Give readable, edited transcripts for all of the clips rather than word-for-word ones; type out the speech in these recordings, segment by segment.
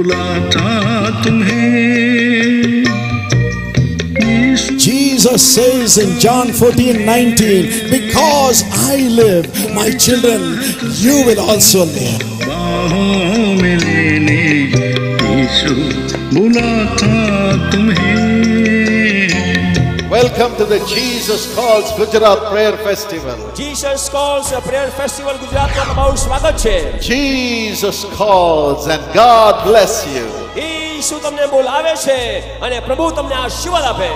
बुला था तुम्हें। Jesus says in John 14:19, because I live, my children, you will also live. बाहों में लेने यीशु बुला था तुम्हें। Welcome to the Jesus Calls Gujarat Prayer Festival. Jesus Calls Prayer Festival Gujarat માં તમારું સ્વાગત છે. Jesus calls and God bless you. ઈસુ તમને બોલાવે છે અને પ્રભુ તમને આશીર્વાદ આપે.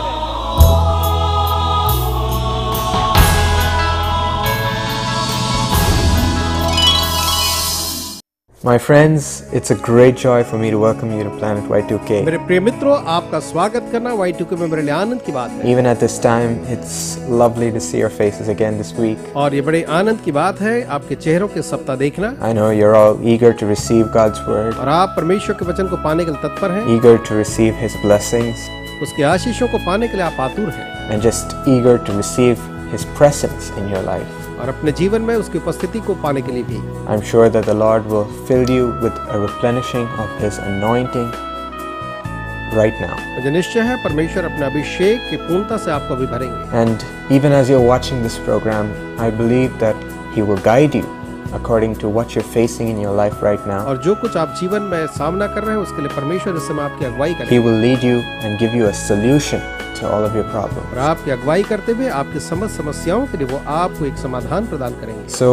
My friends, it's a great joy for me to welcome you to Planet Y2K. मेरे प्रिय मित्रों, आपका स्वागत करना Y2K में मेरे लिए आनंद की बात है. Even at this time, it's lovely to see your faces again this week. और ये बड़े आनंद की बात है आपके चेहरों के सप्ताह देखना. I know you're all eager to receive God's word, और आप परमेश्वर के वचन को पाने के लिए तत्पर हैं. eager to receive His blessings, उसके आशीषों को पाने के लिए आप आतुर हैं. and just eager to receive His presence in your life. और अपने जीवन में उसकी उपस्थिति को पाने के लिए भी. I'm sure that the Lord will fill you with a replenishing of His anointing right now. मुझे निश्चय है परमेश्वर अपने अभिषेक की पूर्णता से आपको भी भरेंगे. And even as you're watching this program, I believe that He will guide you according to what you're facing in your life right now. और जो कुछ आप जीवन में सामना कर रहे हैं उसके लिए परमेश्वर इस समय आपकी अगुवाई करेगा. He will lead you and give you a solution to all of your problems. और आपकी अगुवाई करते हुए आपकी समस्याओं के लिए वो आपको एक समाधान प्रदान करेंगे. So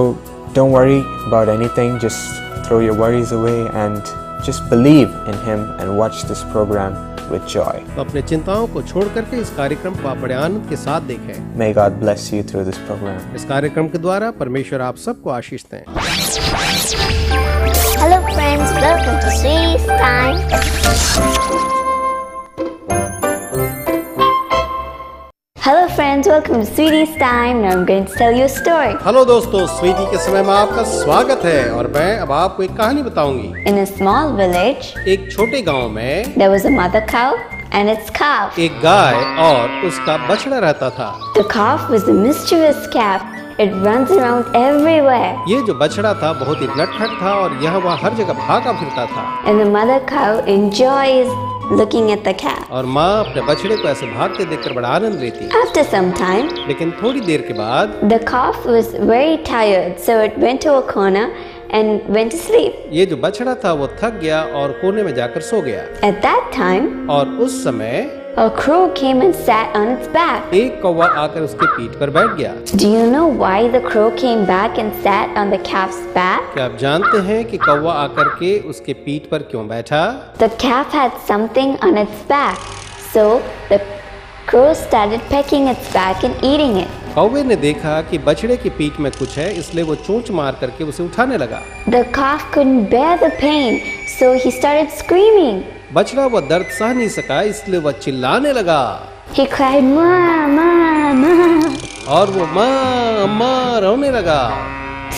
don't worry about anything, just throw your worries away and just believe in Him and watch this program with joy. तो अपने चिंताओं को छोड़ करके इस कार्यक्रम को आप बड़े आनंद के साथ देखें. May God bless you through this program. इस कार्यक्रम के द्वारा परमेश्वर आप सबको आशीष दें. Hello friends, welcome to Sweetie's Time. Hello friends, welcome to Sweetie's Time. Now I'm going to tell you a story. Hello दोस्तों, स्वीटी के समय में आपका स्वागत है और मैं अब आपको एक कहानी बताऊंगी. In a small village, एक छोटे गांव में there was a mother cow and its calf. एक गाय और उसका बछड़ा रहता था. The calf was a mischievous calf. It runs around everywhere. ये जो बछड़ा था बहुत ही नटखट था और यहाँ वहाँ हर जगह भागा फिरता था. And the mother cow enjoys looking at the calf. और माँ अपने बछड़े को ऐसे भागते देखकर बड़ा आनंद लेती. After some time, लेकिन थोड़ी देर के बाद the calf was very tired, so it went to a corner and went to sleep. ये जो बछड़ा था वो थक गया और कोने में जाकर सो गया. At that time, और उस समय a crow came and sat on its back. एक कौवा आकर उसके पीठ पर बैठ गया. Do you know why the crow came back and sat on the calf's back? क्या आप जानते हैं कि कौवा आकर के उसके पीठ पर क्यों बैठा? The calf had something on its back, so the crow started pecking its back and eating it. कौवे ने देखा कि बछड़े की पीठ में कुछ है, इसलिए वो चोंच मार करके उसे उठाने लगा. The calf couldn't bear the pain, so he started screaming. बछड़ा वो दर्द सह नहीं सका, इसलिए वह चिल्लाने लगा. He cried, "Ma, ma, ma." और वो माँ माँ रोने लगा.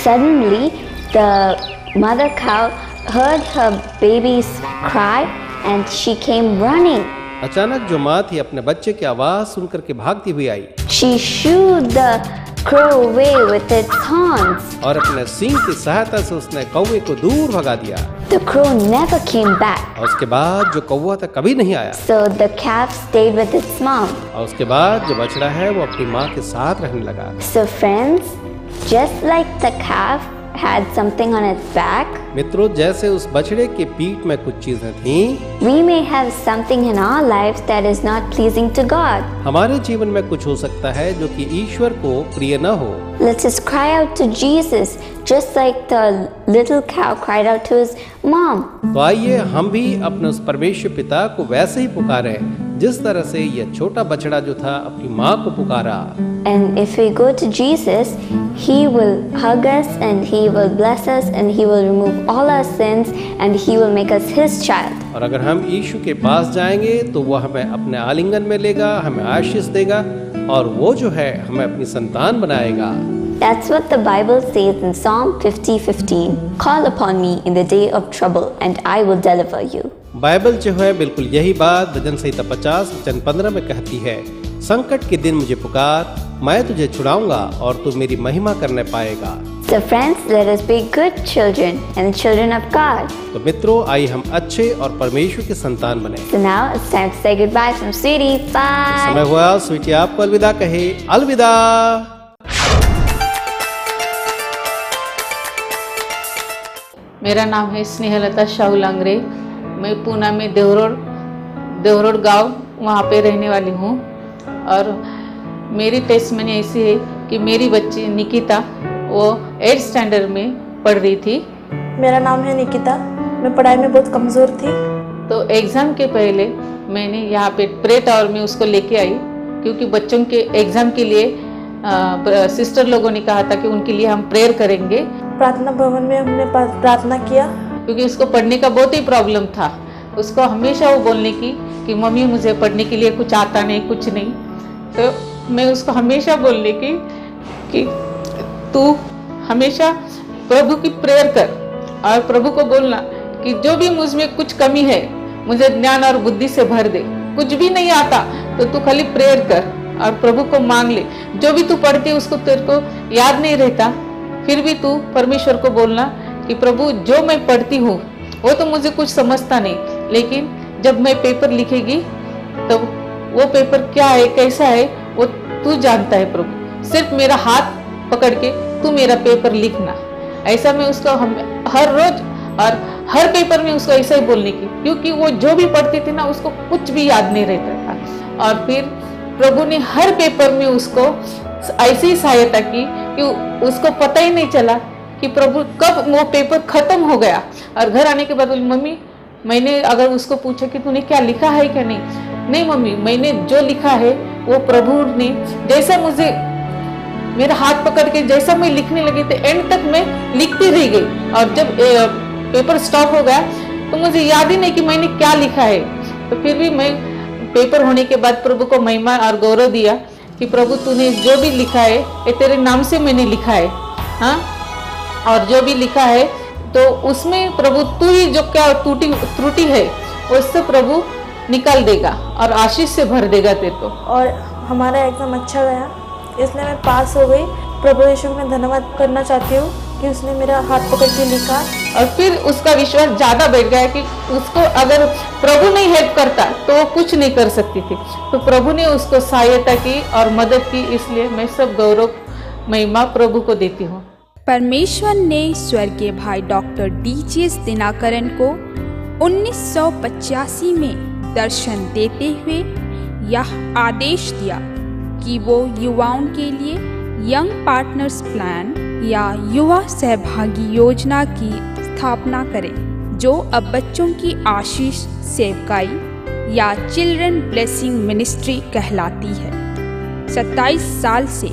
Suddenly, the mother cow heard her baby's cry and she came running. अचानक जो माँ थी अपने बच्चे की आवाज सुनकर के भागती हुई आई. She shooed the crow away with its horns. और अपने सींग की सहायता से उसने कौवे को दूर भगा दिया. The crow never came back. और उसके बाद जो कौवा था कभी नहीं आया. So the calf stayed with its mom. और उसके बाद जो बछड़ा है वो अपनी माँ के साथ रहने लगा. So friends, just like the calf had something on its back, मित्रों, जैसे उस बछड़े के पीठ में कुछ चीजें थीं, we may have something in our lives that is not pleasing to God. हमारे जीवन में कुछ हो सकता है जो कि ईश्वर को प्रिय न हो. Let us cry out to Jesus, just like the little cow cried out to his mom. तो आइए हम भी अपने उस परमेश्वर पिता को वैसे ही पुकारें जिस तरह से यह छोटा बछड़ा जो था अपनी माँ को पुकारा. And if we go to Jesus, He will hug us and He will bless us and He will remove all our sins and He will make us His child. और अगर हम यीशु के पास जाएंगे तो वो हमें अपने आलिंगन में लेगा, हमें आशीष देगा और वो जो है हमें अपनी संतान बनाएगा. That's what the Bible says in Psalm 50:15. Call upon me in the day of trouble and I will deliver you. Bible जो है बिल्कुल यही बात भजन संहिता 50 वचन 15 में कहती है. संकट के दिन मुझे पुकार, मैं तुझे छुड़ाऊंगा और तू मेरी महिमा करने पाएगा. So friends, let us be good children and children of God. तो मित्रों, आइए हम अच्छे और परमेश्वर के संतान बने। So now it's time to say goodbye from Sweetie. Bye. समय हुआ स्वीटी आपको अलविदा कहे। अलविदा। मेरा नाम है स्नेहलता शाहुलांगरे। मैं पूना में देवरोड गांव वहाँ पे रहने वाली हूँ। और मेरी टेस्टमनी ऐसी है कि मेरी बच्ची निकिता वो 8th स्टैंडर्ड में पढ़ रही थी। मेरा नाम है निकिता। मैं पढ़ाई में बहुत कमज़ोर थी। तो एग्ज़ाम के पहले मैंने यहाँ पे प्रे टावर में उसको लेके आई, क्योंकि बच्चों के एग्ज़ाम के लिए सिस्टर लोगों ने कहा था कि उनके लिए हम प्रेयर करेंगे। प्रार्थना भवन में हमने प्रार्थना किया, क्योंकि उसको पढ़ने का बहुत ही प्रॉब्लम था। उसको हमेशा वो बोलने की कि मम्मी मुझे पढ़ने के लिए कुछ आता नहीं, कुछ नहीं। तो मैं उसको हमेशा बोलने की कि तू हमेशा प्रभु की प्रेयर कर और प्रभु को बोलना कि जो भी मुझ में कुछ कमी है मुझे ज्ञान और बुद्धि से भर दे। कुछ भी नहीं आता तो तू खाली प्रेयर कर और प्रभु को मांग ले। जो भी तू पढ़ती उसको तेरे को याद नहीं रहता, फिर भी तू परमेश्वर को बोलना कि प्रभु जो मैं पढ़ती हूँ वो तो मुझे कुछ समझता नहीं, लेकिन जब मैं पेपर लिखेगी तब वो पेपर क्या है, कैसा है, वो तू जानता है प्रभु। सिर्फ मेरा हाथ पकड़ के तू मेरा पेपर लिखना। ऐसा मैं उसको हर रोज और हर पेपर में उसको ऐसा ही बोलने की, क्योंकि वो जो भी पढ़ती थी ना उसको कुछ भी याद नहीं रहता था। और फिर प्रभु ने हर पेपर में उसको ऐसी सहायता की कि उसको पता ही नहीं चला कि प्रभु कब वो पेपर खत्म हो गया। और घर आने के बाद बोली, मम्मी मैंने अगर उसको पूछा कि तूने क्या लिखा है क्या नहीं मम्मी मैंने जो लिखा है वो प्रभु ने जैसा मुझे मेरा हाथ पकड़ के जैसा मैं लिखने लगी थी एंड तक मैं लिखती रह गई। और जब पेपर स्टॉप हो गया तो मुझे याद ही नहीं कि मैंने क्या लिखा है। तो फिर भी मैं पेपर होने के बाद प्रभु को महिमा और गौरव दिया कि प्रभु तूने जो भी लिखा है ये तेरे नाम से मैंने लिखा है। हाँ, और जो भी लिखा है तो उसमें प्रभु तू ही जो क्या त्रुटि है उससे प्रभु निकाल देगा और आशीष से भर देगा तेरे को। और हमारा एग्ज़ाम अच्छा गया, इसलिए मैं पास हो गई। प्रभु यीशु को मैं धन्यवाद करना चाहती हूँ कि उसने मेरा हाथ पकड़ के लिखा। और फिर उसका विश्वास ज़्यादा बढ़ गया कि उसको अगर प्रभु नहीं हेल्प करता तो वो कुछ नहीं कर सकती थी। तो प्रभु ने उसको सहायता की और मदद की, इसलिए मैं सब गौरव महिमा प्रभु को देती हूँ। परमेश्वर ने स्वर्गीय भाई डॉक्टर डीजीएस दिनाकरन को 1985 में दर्शन देते हुए यह आदेश दिया कि वो युवाओं के लिए यंग पार्टनर्स प्लान या युवा सहभागी योजना की स्थापना करें, जो अब बच्चों की आशीष सेवकाई या चिल्ड्रन ब्लेसिंग मिनिस्ट्री कहलाती है। 27 साल से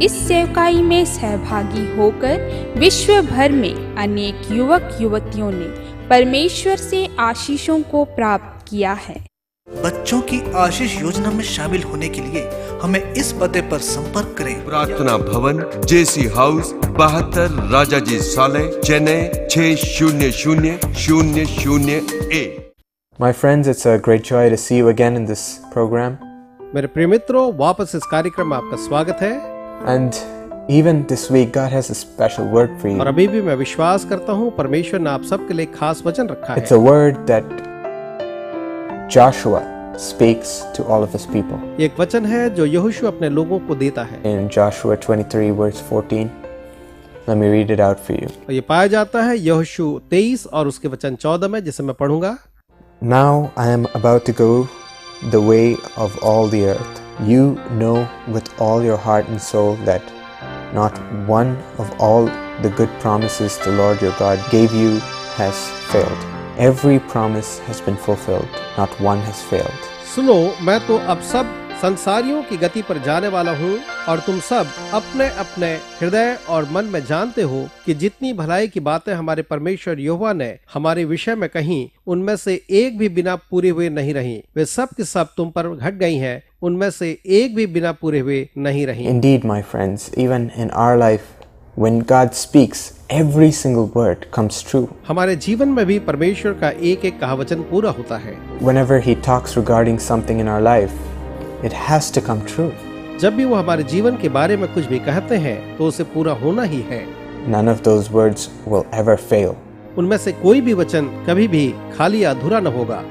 इस सेवकाई में सहभागी होकर विश्व भर में अनेक युवक युवतियों ने परमेश्वर से आशीषों को प्राप्त किया है। बच्चों की आशीष योजना में शामिल होने के लिए हमें इस पते पर संपर्क करें। प्रार्थना भवन, जेसी हाउस, 72 राजाजी साले, Chennai 600001। My friends, it's a great joy to see you again in this program. मेरे प्रिय मित्रों, वापस इस कार्यक्रम में आपका स्वागत है। And even this week, God has a special word for you. और अभी भी मैं विश्वास करता हूँ परमेश्वर ने आप सबके लिए खास वचन रखा है। It's a word that Joshua speaks to all of his people. एक वचन है जो यहोशू अपने लोगों को देता है। In Joshua 23 verse 14, let me read it out for you. ये पाया जाता है यहोशू 23 और उसके वचन 14 में, जिसे मैं पढ़ूंगा। Now I am about to go the way of all the earth. You know with all your heart and soul that not one of all the good promises the Lord your God gave you has failed. Every promise has been fulfilled, not one has failed. सुनो, मैं तो अब सब संसारियों की गति पर जाने वाला हूँ और तुम सब अपने अपने हृदय और मन में जानते हो कि जितनी भलाई की बातें हमारे परमेश्वर यहोवा ने हमारे विषय में कही, उनमें से एक भी बिना पूरे हुए नहीं रही। वे सब की सब तुम पर घट गई हैं, उनमें से एक भी बिना पूरे हुए नहीं रही। Indeed, my friends, even in our life, when God speaks, every single word comes true. हमारे जीवन में भी परमेश्वर का एक एक कहावचन पूरा होता है। Whenever He talks regarding something in our life, it has to come true. जब भी वो हमारे जीवन के बारे में कुछ भी कहते हैं तो उसे पूरा होना ही है। none of those words will ever fail. उनमें से कोई भी वचन कभी भी खाली या अधूरा न होगा।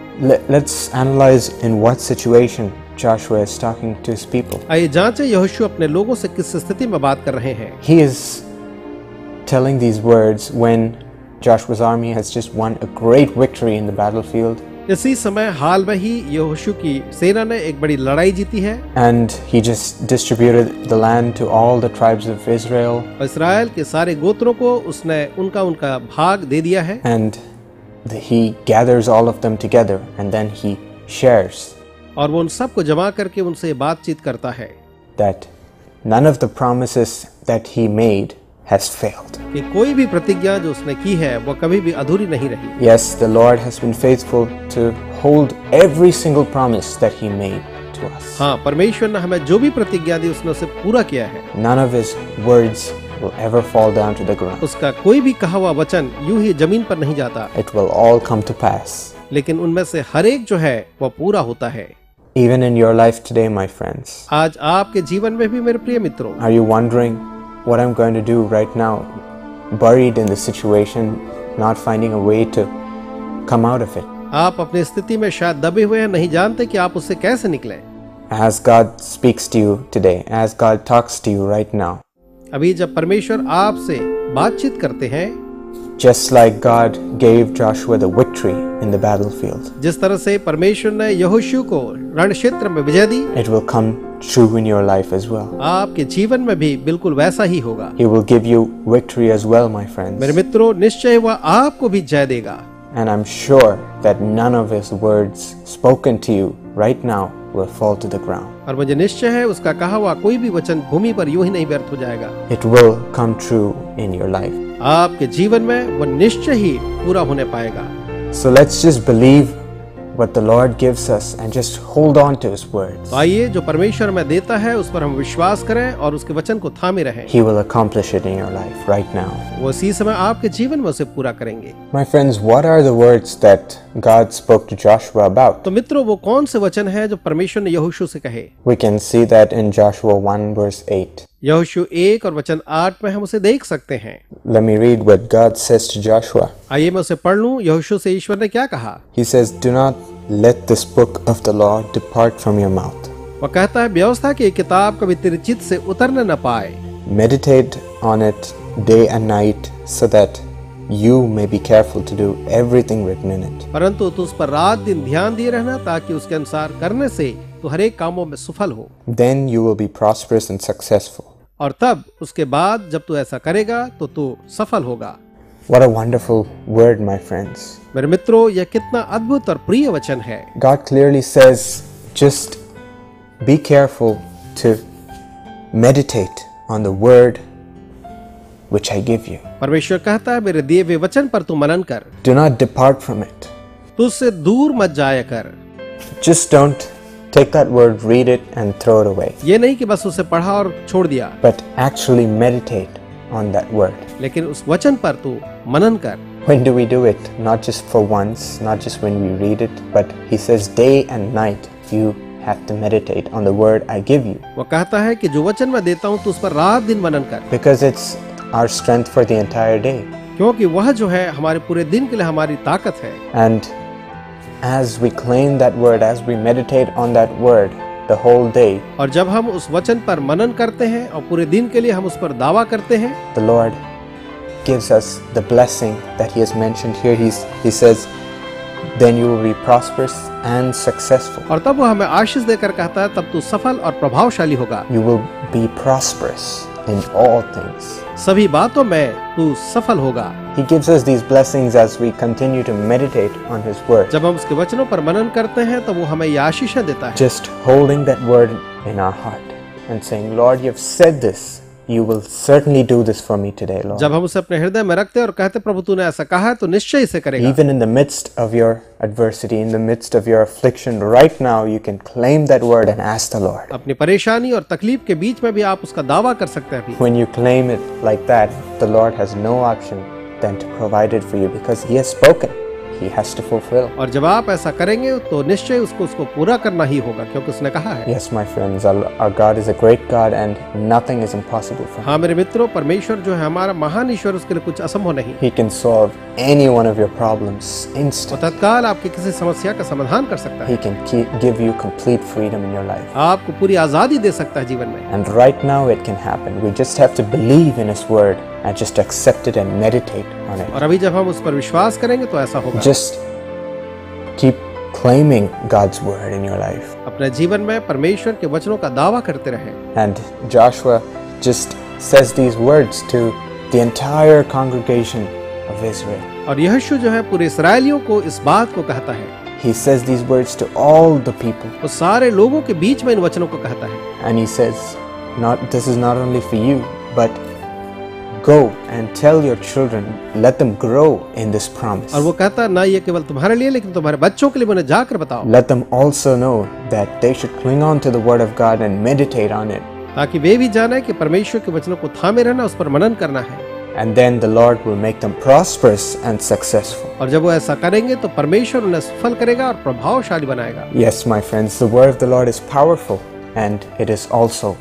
Let's analyze in what situation Joshua is talking to his people. आइए जांचें यहोशू अपने लोगों से किस स्थिति में बात कर रहे हैं। He is telling these words when Joshua's army has just won a great victory in the battlefield. इसी समय हाल में ही यहोशू की सेना ने एक बड़ी लड़ाई जीती है। And he just distributed the land to all the tribes of Israel. और इस्राएल के सारे गोत्रों को उसने उनका भाग दे दिया है। And he gathers all of them together and then he shares. और वो उन सब को जमा करके उनसे बातचीत करता है। That none of the promises that he made has failed. कि कोई भी प्रतिज्ञा जो उसने की है वो कभी भी अधूरी नहीं रही। Yes, the Lord has been faithful to hold every single promise that he made to us. हाँ, परमेश्वर ने हमें जो भी प्रतिज्ञा दी उसने उसे पूरा किया है। None of his words will ever fall down to the ground. उसका कोई भी कहा हुआ वचन यूं ही जमीन पर नहीं जाता। It will all come to pass. लेकिन उनमें से हर एक जो है वो पूरा होता है। Even in your life today, my friends. आज आपके जीवन में भी मेरे प्रिय मित्रों। Are you wondering what I'm going to do right now, buried in the situation, not finding a way to come out of it? आप अपनी स्थिति में शायद दबे हुए हैं, नहीं जानते कि आप उससे कैसे निकलें। As God speaks to you today, as God talks to you right now, अभी जब परमेश्वर आपसे बातचीत करते हैं, just like God gave Joshua the victory in the battlefield, जिस तरह से परमेश्वर ने यहोशू को रण क्षेत्र में विजय दी, it will come true in your life as well. आपके जीवन में भी बिल्कुल वैसा ही होगा। He will give you victory as well, my friends. मेरे मित्रों, निश्चय वह आपको भी जय देगा। And I'm sure that none of his words spoken to you right now will fall to the ground. और मुझे निश्चय है उसका कहा हुआ कोई भी वचन भूमि पर यूं ही नहीं व्यर्थ हो जाएगा। It will come true in your life. आपके जीवन में वह निश्चय ही पूरा होने पाएगा। So let's just believe what the Lord gives us and just hold on to his words. तो आइए जो परमेश्वर हमें देता है उस पर हम विश्वास करें और उसके वचन को थामे रहें। He will accomplish it in your life right now. वो इसी समय आपके जीवन में उसे पूरा करेंगे। My friends, what are the words that God spoke to Joshua about? तो मित्रों, वो कौन से वचन है जो परमेश्वर ने यहोशू से कहे? We can see that in Joshua 1 verse 8. यहोशू 1 और वचन 8 में हम उसे देख सकते हैं। Let me read what God says to Joshua. आइए मैं उसे पढ़ लूं। यहोशू से ईश्वर ने क्या कहा? He says, "Do not let this book of the law depart from your mouth. वो कहता है व्यवस्था की किताब कभी तेरे चित्त से उतरने न पाए। Meditate on it day and night so that you may be careful to do everything written in it." परंतु तू उस पर रात दिन ध्यान दिए रहना ताकि उसके अनुसार करने से तू हर एक कामों में सफल हो। Then you will be prosperous and successful. और तब उसके बाद जब तू ऐसा करेगा तो तू सफल होगा। What a wonderful word, my friends. मेरे मित्रों, यह कितना अद्भुत और प्रिय वचन है। God clearly says, just be careful to meditate on the word which I give you. परमेश्वर कहता है मेरे दिए हुए वचन पर तू मनन कर। Do not depart from it. तू उससे दूर मत जाया कर। Just don't take that word, read it and throw it away. ये नहीं कि बस उसे पढ़ा और छोड़ दिया, But actually meditate on that word. लेकिन उस वचन पर तू मनन कर। When do we do it? Not just for once, not just when we read it, but he says day and night you have to meditate on the word I give you. वो कहता है कि जो वचन मैं देता हूँ तू उस पर रात दिन मनन कर। Because it's our strength for the entire day. क्योंकि वह जो है हमारे पूरे दिन के लिए हमारी ताकत है। And as we claim that word, as we meditate on that word the whole day, और जब हम उस वचन पर मनन करते हैं और पूरे दिन के लिए हम उस पर दावा करते हैं, the Lord gives us the blessing that he has mentioned here. He says, then you will be prosperous and successful. और तब वो हमें आशीष देकर कहता है तब तू सफल और प्रभावशाली होगा। You will be prosperous in all things. सभी बातों में तू सफल होगा। He gives us these blessings as we continue to meditate on his word. जब हम उसके वचनों पर मनन करते हैं तो वो हमें ये आशीष देता है। Just holding that word in our heart and saying, Lord, you have said this. You will certainly do this for me today, Lord. जब हम उसे अपने हृदय में रखते हैं और कहते प्रभु तूने ऐसा कहा है तो निश्चय इसे करेगा। Even in the midst of your adversity, in the midst of your affliction, right now you can claim that word and ask the Lord. अपनी परेशानी और तकलीफ के बीच में भी आप उसका दावा कर सकते हैं अभी। When you claim it like that, the Lord has no option than to provide it for you because he has spoken. he has to fulfill. और जब आप ऐसा करेंगे तो निश्चय उसको पूरा करना ही होगा, क्योंकि उसने कहा है। Yes, my friends, our God is a great God and nothing is impossible for him. हाँ मेरे मित्रों, परमेश्वर जो है हमारा महान ईश्वर, उसके लिए कुछ असंभव नहीं। He can solve any one of your problems instantly. वो तत्काल आपकी किसी समस्या का समाधान कर सकता है। He can give you complete freedom in your life. आपको पूरी आजादी दे सकता है जीवन में। And right now it can happen. We just have to believe in His word and just accept it and meditate on it. और अभी जब हम उस पर विश्वास करेंगे तो ऐसा होगा। Just keep claiming God's word in your life. अपने जीवन में परमेश्वर के वचनों का दावा करते रहें। And Joshua just says these words to the entire congregation of Israel. और यहोशू जो है पूरे इस्राएलियों को इस बात को कहता है। He says these words to all the people. वो सारे लोगों के बीच में इन वचनों को कहता है। And he says, this is not only for you, but go and tell your children, let them grow in this promise. और वो कहता है ना ये केवल तुम्हारे लिए, लेकिन तुम्हारे बच्चों के लिए उन्हें जाकर बताओ। Let them also know that they should cling on to the word of God and meditate on it. ताकि वे भी जाने कि परमेश्वर के वचनों को थामे रहना, उस पर मनन करना है। And then the Lord will make them prosperous and successful. और जब वो ऐसा करेंगे तो परमेश्वर उन्हें सफल करेगा और प्रभावशाली बनाएगा। Yes, my friends, the word of the Lord is powerful and it is also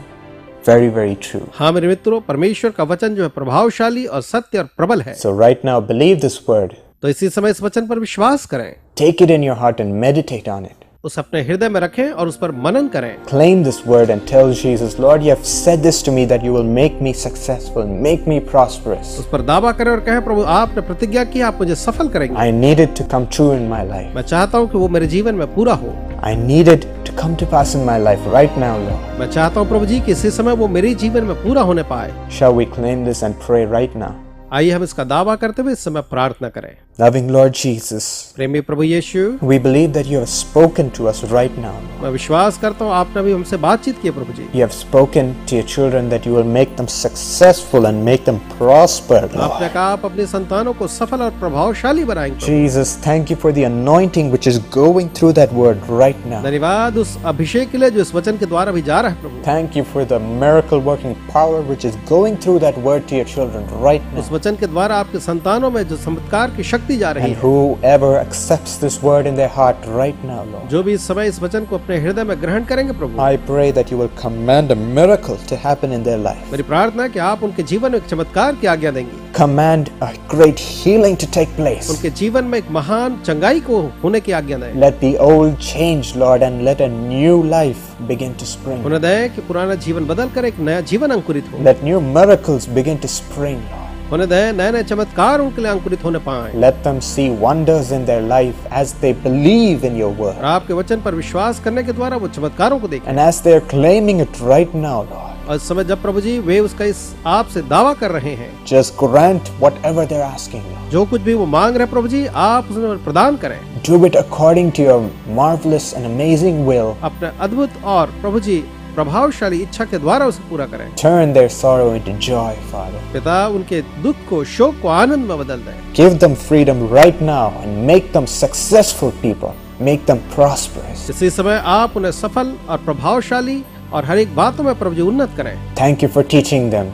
very, very true. हाँ मेरे मित्रों, परमेश्वर का वचन जो है प्रभावशाली और सत्य और प्रबल है। So right now believe this word. तो इसी समय इस वचन पर विश्वास करें। Take it in your heart and meditate on it. उस अपने हृदय में रखें और उस पर मनन करें। Claim this word and tell Jesus, Lord, you have said this to me that you will make me successful and make me prosperous. उस पर दावा करें और कहें, प्रभु आपने प्रतिज्ञा की, आप मुझे सफल करेंगे। I need it to come true in my life. मैं चाहता हूँ कि वो मेरे जीवन में पूरा हो। I need it to come to pass in my life right now, Lord. मैं चाहता हूँ प्रभु जी कि इसी समय वो मेरे जीवन में पूरा होने पाए। Shall we claim this and pray right now? आइए हम इसका दावा करते हुए इस समय प्रार्थना करें। Loving Lord Jesus, प्रेमी प्रभु यीशु, we believe that you have spoken to us right now. मैं विश्वास करता हूँ आपने अभी हमसे बातचीत की प्रभु जी। You have spoken to your children that you will make them successful and make them prosper, Lord. आपने कहा आप अपने संतानों को सफल और प्रभावशाली बनाएंगे। Jesus, thank you for the anointing which is going through that word right now. धन्यवाद उस अभिषेक के लिए जो इस वचन के द्वारा भी जा रहा है प्रभु। Thank you for the miracle working power which is going through that word to your children right now. उस वचन के द्वारा आपके संतानों में जो चमत्कार की शक्ति जा रही And है। whoever accepts this word in their heart right now, Lord, जो भी इस समय इस वचन को अपने हृदय में ग्रहण करेंगे प्रभु, I pray that you will command a miracle to happen in their life. मेरी प्रार्थना है कि आप उनके जीवन में एक चमत्कार की आज्ञा देंगे। Command a great healing to take place. उनके जीवन में एक महान चंगाई को होने की आज्ञा दें। Let the old change, Lord, and let a new life begin to spring. उन्हें दें कि पुराना जीवन बदल कर एक नया जीवन अंकुरित हो। Let new miracles begin to spring, Lord. उन्हें दें नए नए चमत्कार उनके लिए अंकुरित होने पाएं। Let them see wonders in their life as they believe in your word. और आपके वचन पर विश्वास करने के द्वारा वो चमत्कारों को देखें। And as they are claiming it right now, Lord, और इस समय जब प्रभु जी वे उसका इस आप से दावा कर रहे हैं, just grant whatever they're asking, Lord. जो कुछ भी वो मांग रहे प्रभु जी, आप उन्हें प्रदान करें। Do it according to your marvelous and amazing will. अपने अद्भुत और प्रभु जी प्रभावशाली इच्छा के द्वारा उसे पूरा करें। Turn their sorrow into joy, Father. पिता उनके दुख को शोक को आनंद में बदल दें। Give them freedom right now and make them successful people. Make them prosperous. इसी समय आप उन्हें सफल और प्रभावशाली और हर एक बातों में प्रभु जी उन्नत करें। Thank you for teaching them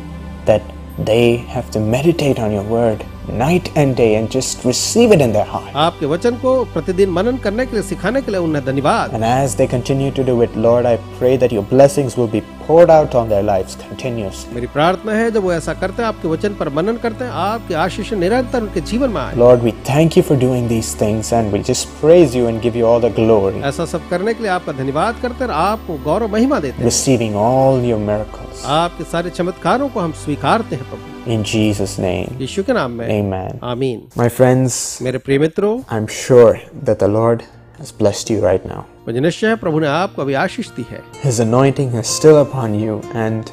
that they have to meditate on your word night and day and just receive it in their heart. आपके वचन को प्रतिदिन मनन करने के लिए, सिखाने के लिए उन्हें धन्यवाद। And as they continue to do it, Lord, I pray that your blessings will be poured out on their lives continuously. मेरी प्रार्थना है जब वो ऐसा करते हैं, आपके वचन पर मनन करते हैं, आपकी आशीष निरंतर उनके जीवन में आए। Lord, we thank you for doing these things and we just praise you and give you all the glory. ऐसा सब करने के लिए आपका धन्यवाद करते हैं, आपको गौरव महिमा देते हैं। Receiving all your miracles. आपके सारे चमत्कारों को हम स्वीकारते हैं प्रभु। In Jesus' name. यीशु के नाम में। Amen. आमीन। My friends, मेरे प्रिय मित्रों, I'm sure that the Lord has blessed you right now. मुझे निश्चय है प्रभु ने आपको अभी आशीष दी है। His anointing is still upon you and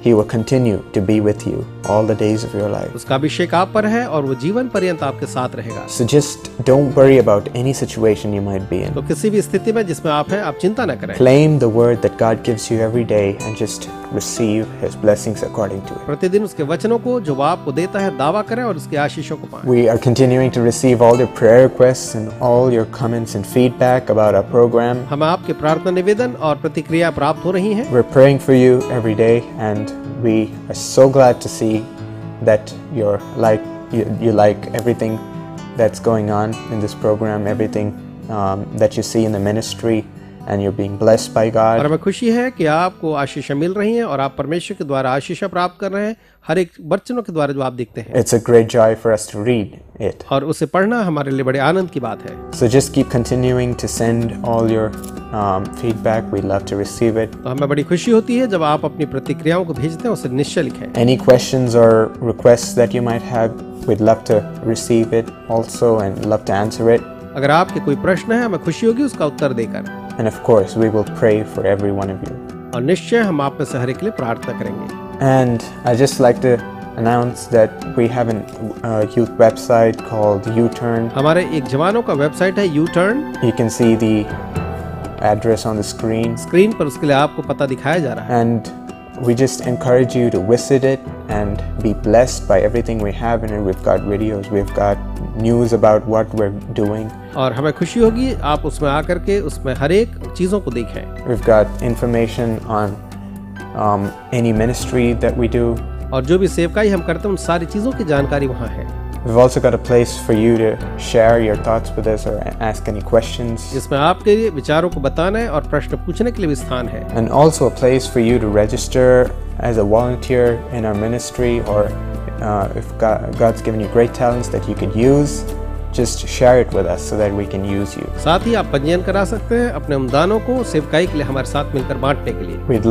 He will continue to be with you all the days of your life. उसका अभिषेक आप पर है और वो जीवन पर्यंत आपके साथ रहेगा। So just don't worry about any situation you might be in. तो किसी भी स्थिति में जिसमें आप हैं, आप चिंता न करें। Claim the word that God gives you every day and just receive His blessings according to it. प्रतिदिन उसके वचनों को जो वो आपको देता है दावा करें और उसकी आशीषों को पाएं। We are continuing to receive all your prayer requests and all your comments and feedback about our program. हम आपके प्रार्थना निवेदन और प्रतिक्रिया प्राप्त हो रही हैं। We're praying for you every day and we are so glad to see that you like everything that's going on in this program, everything that you see in the ministry, and you're being blessed by God. और हमें खुशी है कि आपको आशीषें मिल रही हैं और आप परमेश्वर के द्वारा आशीषें प्राप्त कर रहे हैं, हर एक वचनों के द्वारा जो आप देखते हैं। It's a great joy for us to read it. और उसे पढ़ना हमारे लिए बड़े आनंद की बात है। So just keep continuing to send all your feedback. We'd love to receive it. तो हमें बड़ी खुशी होती है जब आप अपनी प्रतिक्रियाओं को भेजते हैं, उसे निश्चय लिखें। Any questions or requests that you might have, we'd love to receive it also and love to answer it. अगर आपके कोई प्रश्न है, हमें खुशी होगी उसका उत्तर देकर। And of course, we will pray for every one of you. और निश्चय हम आप में से हर एक के लिए प्रार्थना करेंगे। And I just like to announce that we have a youth website called U-Turn. हमारे एक जवानों का वेबसाइट है U-Turn। You can see the address on the screen. Screen पर उसके लिए आपको पता दिखाया जा रहा है। And we just encourage you to visit it and be blessed by everything we have in it. We've got videos, we've got news about what we're doing. और हमें खुशी होगी आप उसमें आकर के उसमें हर एक चीजों को देखें। We've got information on any ministry that we do. और जो भी सेवकाई हम करते हैं उन सारी चीजों की जानकारी वहाँ है। We've also got a place for you to share your thoughts with us or ask any questions. जिसमें आपके विचारों को बताने और प्रश्न पूछने के लिए भी स्थान है। And also a place for you to register as a volunteer in our ministry, or if God's given you great talents that you could use, just share it with us so that we can use you. साथ ही आप पंजीयन करा सकते हैं अपने अनुदानों को सेवकाई के लिए हमारे साथ मिलकर बांटने के लिए। We'd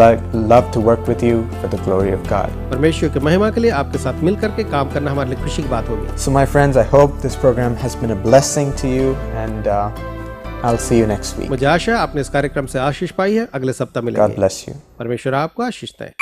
love to work with you for the glory of God. परमेश्वर की महिमा के लिए आपके साथ मिलकर के काम करना हमारे लिए खुशी की बात होगी। So my friends, I hope this program has been a blessing to you, and I'll see you next week. मुझे आशा आपने इस कार्यक्रम से आशीष पाई है। अगले सप्ताह मिलेंगे। God bless you. परमेश्वर आपको आशीष दे।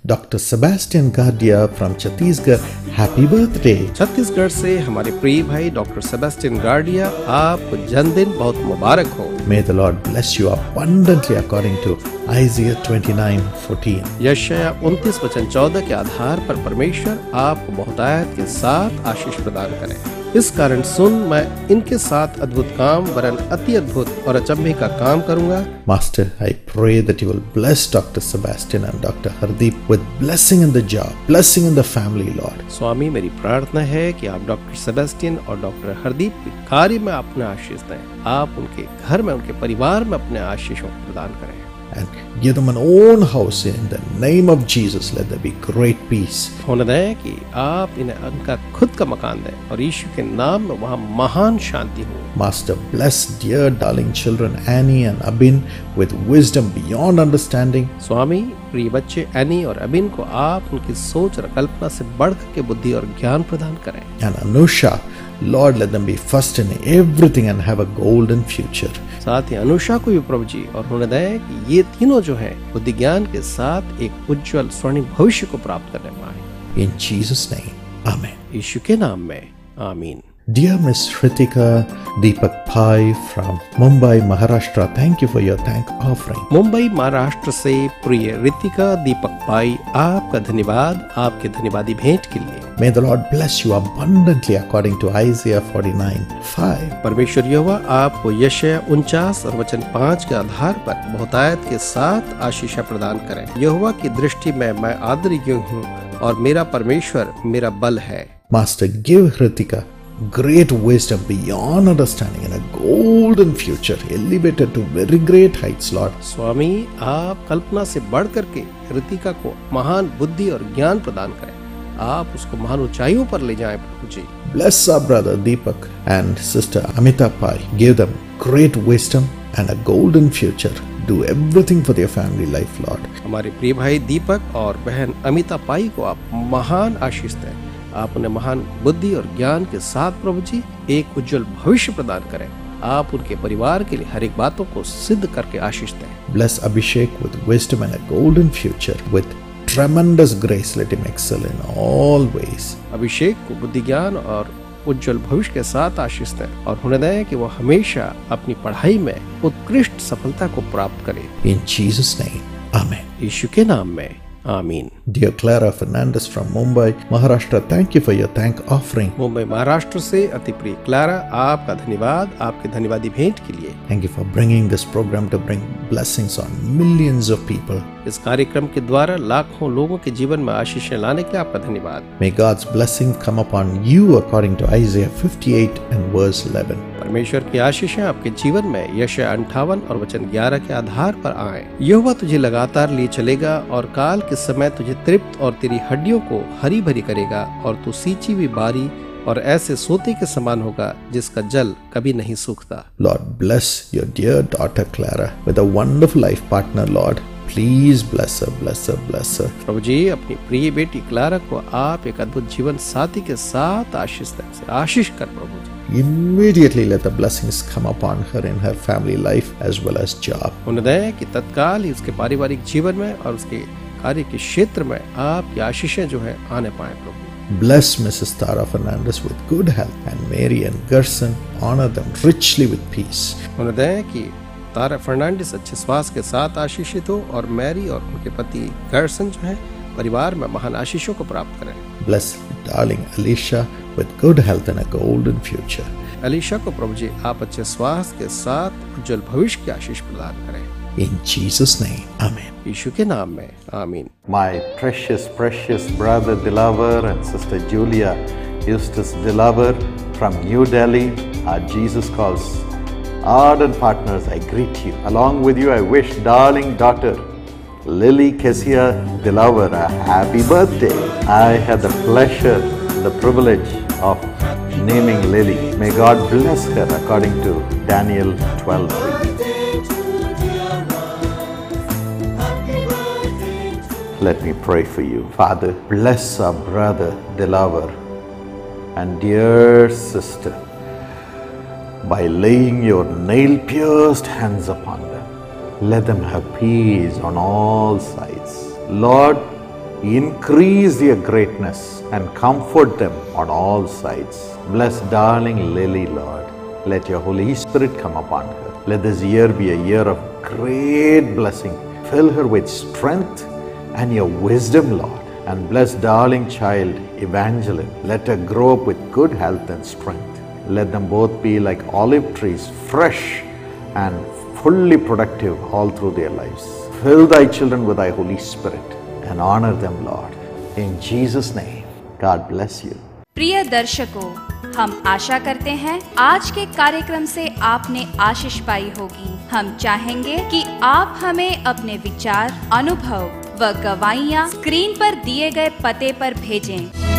Dr. Sebastian Gardia from Chhattisgarh, happy birthday. Chhattisgarh से हमारे प्रिय भाई डॉक्टर सेबेस्टियन गार्डिया, आपको जन्मदिन बहुत मुबारक हो। May the Lord bless you abundantly according to Isaiah 29:14. यशायाह 29:14 के आधार पर परमेश्वर आपको बहुतायत के साथ आशीष प्रदान करे। इस कारण सुन, मैं इनके साथ अद्भुत काम वरन अति अद्भुत और अचंभे का काम करूंगा। Master, I pray that you will bless Dr. Sebastian and Dr. Hardeep with blessing in the job, blessing in the family, Lord. स्वामी, मेरी प्रार्थना है कि आप डॉक्टर सेबेस्टियन और डॉक्टर हरदीप के कार्य में अपना आशीष दें। आप उनके घर में, उनके परिवार में अपने आशीषों को प्रदान करें। And give them an own house in the name of Jesus. Let there be great peace. होने दें कि आप इन्हें उनका खुद का मकान दें और यीशु के नाम में वहाँ महान शांति हो। Master, bless dear darling children Annie and Abin with wisdom beyond understanding. स्वामी, प्रिय बच्चे एनी और अबिन को आप उनकी सोच और कल्पना से बढ़कर के बुद्धि और ज्ञान प्रदान करें। And Anusha, Lord, let them be first in everything and have a golden future. साथ ही अनुषा को भी प्रभु जी और होने दें कि ये तीनों जो हैं बुद्धि ज्ञान के साथ एक उज्जवल स्वर्णिम भविष्य को प्राप्त करने पाए। In Jesus' name, Amen. यीशु के नाम में आमीन। Dear Miss Ritika Deepak Pai from Mumbai, Maharashtra, thank you for your thank offering. Mumbai Maharashtra से प्रिय रितिका दीपक पाई, आपका धन्यवाद आपके धन्यवादी भेंट के लिए। May the Lord bless you abundantly according to Isaiah 49:5. परमेश्वर यहोवा आपको यशायाह 49 और वचन 5 के आधार पर बहुतायत के साथ आशीष प्रदान करें। यहोवा की दृष्टि में मैं आदरणीय हूँ और मेरा परमेश्वर मेरा बल है। Master, give Ritika great wisdom beyond understanding and a golden future elevated to very great heights, Lord. स्वामी, आप कल्पना से बढ़ करके रितिका को महान बुद्धि और ज्ञान प्रदान करें। आप उसको महान ऊंचाइयों पर ले जाएं प्रभु जी। Bless our brother Deepak and sister Amita Pai. Give them great wisdom and a golden future. Do everything for their family life, Lord. हमारे प्रिय भाई दीपक और बहन अमिता पाई को आप महान आशीष दें। आप उन्हें महान बुद्धि और ज्ञान के साथ प्रभु जी एक उज्जवल भविष्य प्रदान करें। आप उनके परिवार के लिए हर एक बातों को सिद्ध करके आशीष दें। Bless Abhishek with wisdom and a golden future. With tremendous grace, let him excel in all ways. अभिषेक को बुद्धि ज्ञान और उज्जवल भविष्य के साथ आशीष दें और होने दें कि वो हमेशा अपनी पढ़ाई में उत्कृष्ट सफलता को प्राप्त करे। In Jesus' name, Amen. यीशु के नाम में आमीन। Dear Clara Fernandez from Mumbai, Maharashtra, thank you for your thank offering. Mumbai Maharashtra से अति प्रिय क्लारा, आपका धन्यवाद आपके धन्यवादी भेंट के लिए। Thank you for bringing this program to bring blessings on millions of people. इस कार्यक्रम के द्वारा लाखों लोगों के जीवन में आशीषें लाने के लिए आपका धन्यवाद। May God's blessing come upon you according to Isaiah 58 and verse 11. परमेश्वर की आशीषें आपके जीवन में यशायाह 58 और वचन 11 के आधार पर आए। यहोवा तुझे लगातार लिए चलेगा और काल के समय तुझे तृप्त और तेरी हड्डियों को हरी भरी करेगा और तू सींची हुई बारी और ऐसे सोते के समान होगा जिसका जल कभी नहीं सूखता। Lord, bless your dear daughter Clara with a wonderful life partner, Lord. Please bless her, bless her, bless her. प्रभु जी, अपनी प्रिय बेटी क्लारा को आप एक अद्भुत जीवन साथी के साथ आशीष कर प्रभु जी। Immediately let the blessings come upon her in her family life as well as job. उन्हें कि तत्काल ही उसके पारिवारिक जीवन में और उसके कार्य के क्षेत्र में आपकी आशीषें जो है आने पाए प्रभु। Bless Mrs. Tara Fernandez with good health and Mary and Gerson, honor them richly with peace. उन्हें कि तारा फर्नांडिस अच्छे स्वास्थ्य के साथ आशीषित हो और मैरी और उनके पति गर्सन जो है परिवार में महान आशीषों को प्राप्त करें। Bless darling Alicia with good health and a golden future. Alisha को प्रभु जी आप अच्छे स्वास्थ्य के साथ उज्जवल भविष्य की आशीष प्रदान करें। In Jesus' name, Amen. यीशु के नाम में आमीन। My precious brother Dilaver and sister Julia Eustace Dilaver from New Delhi, our Jesus Calls ardent partners, I greet you. Along with you, I wish darling daughter Lily Kesia Dilaver a happy birthday. I had the pleasure, the privilege of naming Lily. May God bless her according to Daniel 12:3. Let me pray for you. Father, bless our brother Dilaver and dear sister by laying your nail-pierced hands upon them. Let them have peace on all sides. Lord, increase their greatness and comfort them on all sides. Bless darling Lily, Lord. Let your Holy Spirit come upon her. Let this year be a year of great blessing. Fill her with strength and your wisdom, Lord. And bless darling child Evangeline. Let her grow up with good health and strength. Let them both be like olive trees, fresh and fully productive all through their lives. Fill thy children with thy Holy Spirit and honor them, Lord. In Jesus' name, God bless you. प्रिय दर्शकों, हम आशा करते हैं आज के कार्यक्रम से आपने आशीष पाई होगी। हम चाहेंगे कि आप हमें अपने विचार, अनुभव व गवाहियाँ स्क्रीन पर दिए गए पते पर भेजें।